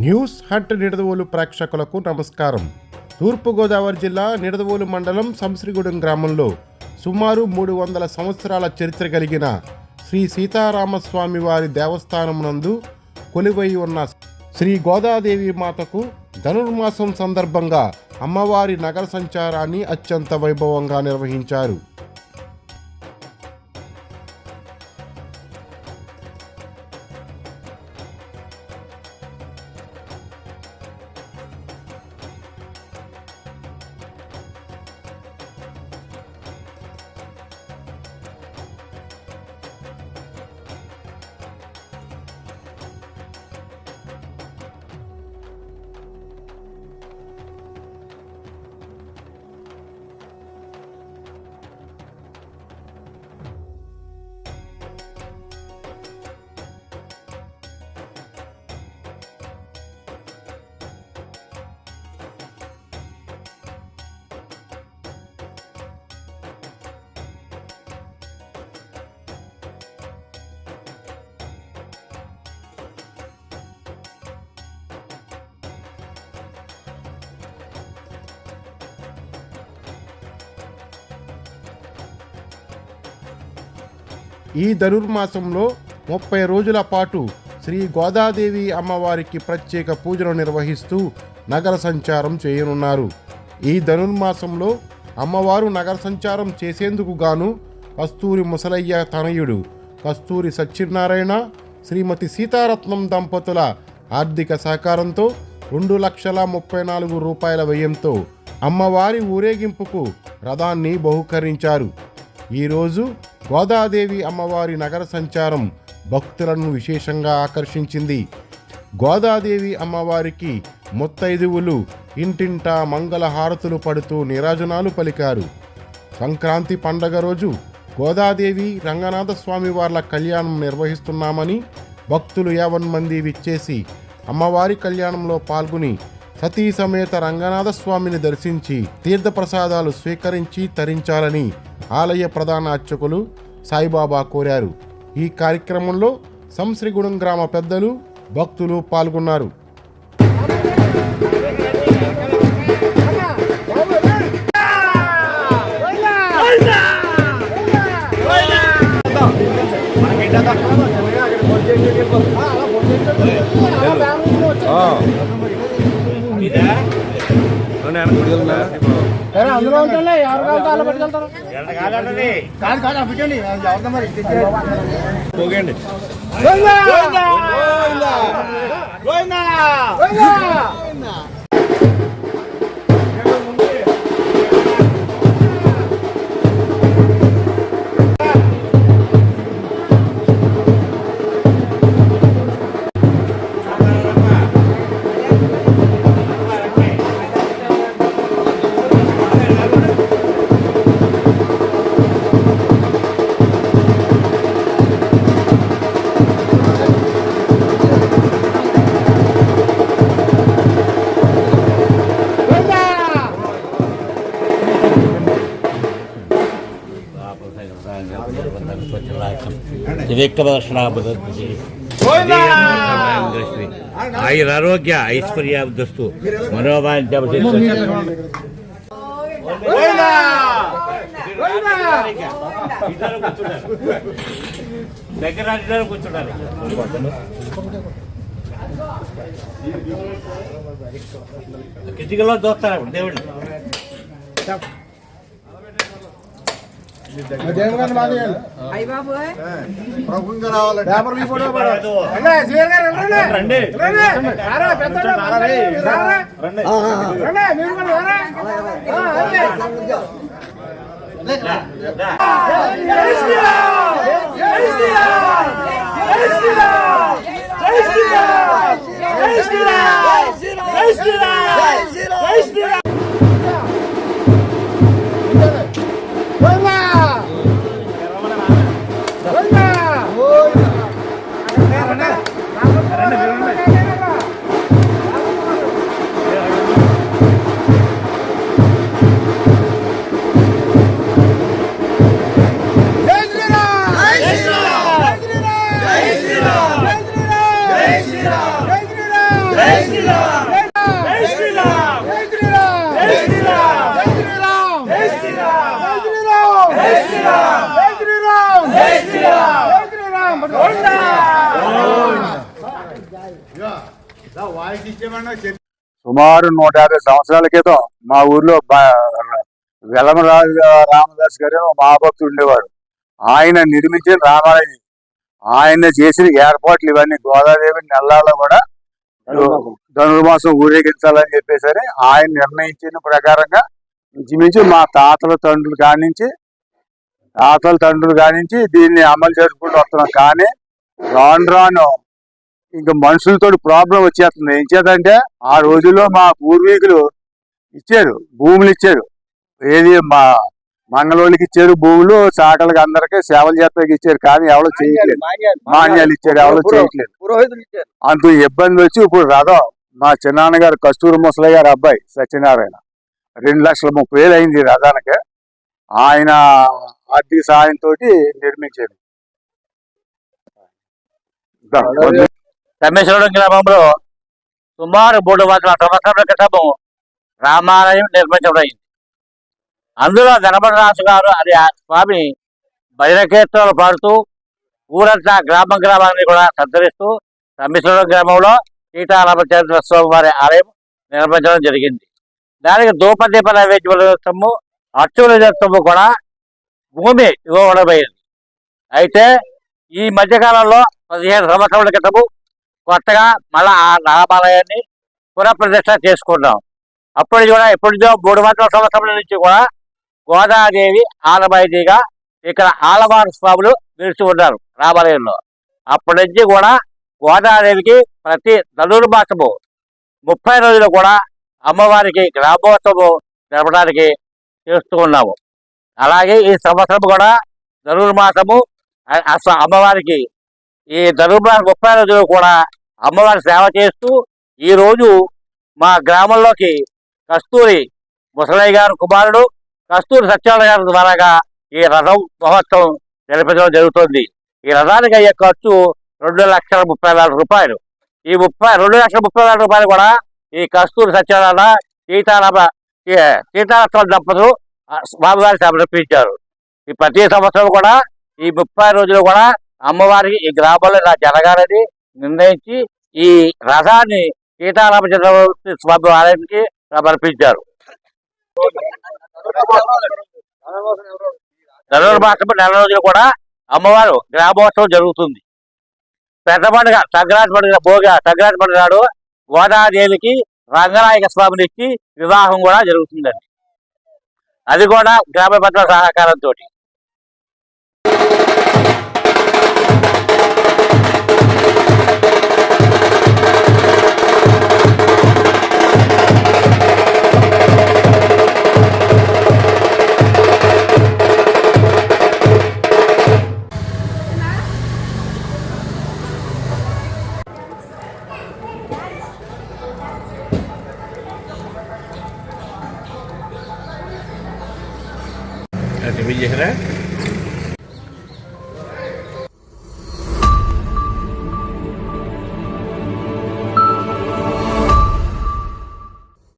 News hot Nidadavolu ప్రేక్షకులకు నమస్కారం. తూర్పుగోదావరి జిల్లా నిడదవోలు మండలం సంశ్రీగూడెం గ్రామంలో సుమారు 300 సంవత్సరాల చరిత్ర కలిగిన శ్రీ సీతారామస్వామి వారి దేవస్థానం నందు కొలువై ఉన్న శ్రీ గోదాదేవి మాతకు ధనుర్మాసం సందర్భంగా అమ్మవారి నగర సంచారాన్ని అత్యంత వైభవంగా నిర్వహించారు. ఈ ధనుర్మాసంలో 30 రోజుల పాటు శ్రీ గోదాదేవి అమ్మవారికి ప్రత్యేక పూజలు నిర్వహిస్తూ నగర సంచారం చేయనున్నారు. ఈ ధనుర్మాసంలో అమ్మవారు నగర సంచారం చేసేందుకు గాను కస్తూరి ముసలయ్య తనయుడు కస్తూరి సత్యనారాయణ, శ్రీమతి సీతారత్నం దంపతుల ఆర్థిక సహకారంతో 2,34,000 రూపాయల వ్యయంతో అమ్మవారి ఊరేగింపుకు రథాన్ని బహూకరించారు. ఈరోజు గోదాదేవి అమ్మవారి నగర సంచారం భక్తులను విశేషంగా ఆకర్షించింది. గోదాదేవి అమ్మవారికి ముత్తైదువులు ఇంటింటా మంగళ హారతులు పడుతూ నీరాజనాలు పలికారు. సంక్రాంతి పండగ రోజు గోదాదేవి రంగనాథ స్వామి వార్ల కళ్యాణం నిర్వహిస్తున్నామని భక్తులు 50 మంది విచ్చేసి అమ్మవారి కళ్యాణంలో పాల్గొని సతీ సమేత రంగనాథ స్వామిని దర్శించి తీర్థప్రసాదాలు స్వీకరించి తరించాలని ఆలయ ప్రధాన అర్చకులు సాయిబాబా కోరారు. ఈ కార్యక్రమంలో సంశ్రీగూడెం గ్రామ పెద్దలు, భక్తులు పాల్గొన్నారు. అందులో ఉంటాలే ఎవరు కావాలి అలా పట్టుకెళ్తారు. కాదు కాదు పెట్టండి ఎవరితో మరి ఆయురారోగ్య ఐశ్వర్యాదస్తు మనోవాంఛ దగ్గర కూర్చుంటారు. కిటికలో దోస్తారు దేవుడు. Jai శ్రీరామ్ జై శ్రీరామ్ జై శ్రీరామ్ జై శ్రీరామ్ జై శ్రీరామ్ సుమారు 150 సంవత్సరాల క్రితం మా ఊర్లో వెలమరాజు రామదాస్ గారు మహాభక్తుడు ఉండేవాడు. ఆయన నిర్మించిన రామాలయం, ఆయన చేసిన ఏర్పాట్లు ఇవన్నీ. గోదాదేవి నెల్లాలో కూడా ధనుర్మాసం ఊరేగించాలని చెప్పేసి ఆయన నిర్ణయించిన ప్రకారంగా ఇంచుమించు మా తాతల తండ్రులు కానించి దీన్ని అమలు చేసుకుంటూ వస్తున్నాం. కానీ రాను రాను ఇంకా మనుషులతో ప్రాబ్లం వచ్చేస్తుంది. ఏం చేద్దంటే ఆ రోజుల్లో మా పూర్వీకులు భూములు ఇచ్చారు. ఏది మా మంగళోళ్ళకి ఇచ్చారు భూములు, చాకలకి అందరికీ సేవలు చేస్తాకి ఇచ్చారు. కానీ ఎవరు చేయట్లేదు. మాన్యాలు ఇచ్చారు, ఎవరు చేయట్లేదు. అంత ఇబ్బంది వచ్చి ఇప్పుడు రథం మా చిన్నాన్నగారు కస్తూరి ముసలయ్య గారు అబ్బాయి సత్యనారాయణ 2,30,000 అయింది రథానికి. ఆయన ఆర్థిక సహాయంతో నిర్మించారు. రమేశ్వరం గ్రామంలో సుమారు 300 సంవత్సరాల క్రితం రామాలయం నిర్మించబడింది. అందులో గణపతిరాజు గారు అది ఆ స్వామి భజన కీర్తనలు పాడుతూ ఊరంతా గ్రామాన్ని కూడా సంచరిస్తూ రమేశ్వరం గ్రామంలో సీతారామచంద్ర స్వామి వారి ఆలయం నిర్మించడం జరిగింది. దానికి ధూపదీప నైవేద్యము అర్చుల దత్తము కూడా భూమి ఇవ్వబడమైంది. అయితే ఈ మధ్యకాలంలో 15 సంవత్సరాల క్రితము కొత్తగా మళ్ళా ఆ రామాలయాన్ని పునఃప్రతిష్ఠ చేసుకున్నాం. అప్పుడు కూడా ఎప్పుడుదో 300 సంవత్సరాల నుంచి కూడా గోదాదేవి ఆలమైదిగా ఇక్కడ ఆలవారు స్వాములు నిలిచి ఉన్నారు రామాలయంలో. అప్పటి నుంచి కూడా గోదాదేవికి ప్రతి ధనుర్మాసము 30 రోజులు కూడా అమ్మవారికి గ్రామోత్సవం జరపడానికి చేస్తూ ఉన్నాము. అలాగే ఈ సంవత్సరం కూడా ధనుర్మాసము అమ్మవారికి ఈ ధనుర్మాసం 30 రోజులు కూడా అమ్మవారి సేవ చేస్తూ ఈరోజు మా గ్రామంలోకి కస్తూరి ముసలయ్య గారు కుమారుడు కస్తూరి సత్యనారాయణ గారి ద్వారాగా ఈ రథం మహోత్సవం జరిపించడం జరుగుతుంది. ఈ రథానికి అయ్యే ఖర్చు 2,30,000 రూపాయలు. ఈ 2,30,000 రూపాయలు కూడా ఈ కస్తూరి సత్యనారాయణ సీతారామ దంపతులు స్వామివారి సమర్పించారు. ఈ ప్రతి సంవత్సరం కూడా ఈ 30 రోజులు కూడా అమ్మవారికి ఈ గ్రామంలో ఇలా జరగాలని నిర్ణయించి ఈ రథాన్ని సీతారామచంద్రమూర్తి స్వామి ఆలయానికి సమర్పించారు. ధనుర్మాసము 4 రోజులు కూడా అమ్మవారు గ్రామోత్సవం జరుగుతుంది. పెద్ద పండుగ సంక్రాంతి పండుగ నాడు గోదాదేవికి రంగనాయక స్వామిని ఇచ్చి వివాహం కూడా జరుగుతుందండి. అది కూడా గ్రామ పెద్దల సహకారంతో. అది విజయరా